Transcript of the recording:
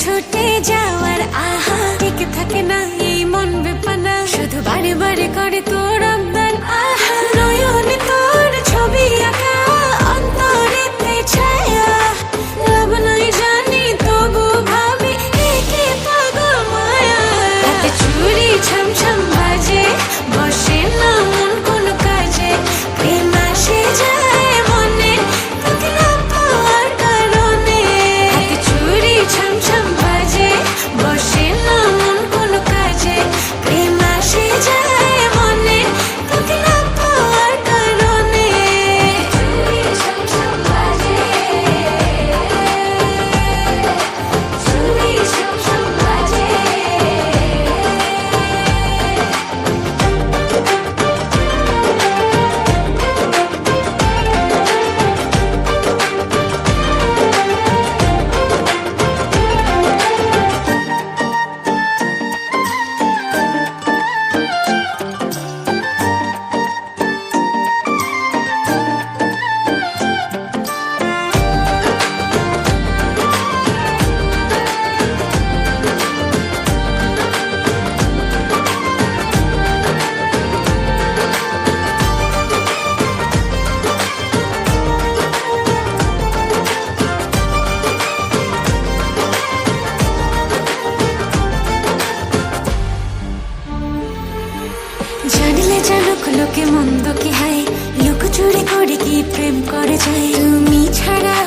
ছুটে যাওয়ার আহা টিকে থাকে না এই মন বেপানা শুধু বারে বারে করে তোর আবদার আহা নয়নে তোর ছবি আঁকা অন্তরেতে ছায়া লাভ নাই জানি তবু ভাবি একে পাগল মায়া হাতে চুড়ি ছমছম বাজে বসে না মন কোনো কাজে প্রেম আসে যায় মনে তোকে না পাওয়ার কারণে হাতে চুড়ি ছমছম বাজে বসে না মন কোনো কাজে প্রেম আসে যায় মনে তোকে না পাওয়ার কারণে চুড়ি ছমছম বাজে চুড়ি ছমছম বাজে জানলে জানুক লোকে মন্দ কি হায় লোক চুরি করে কি প্রেম করে যায় তুমি ছাড়া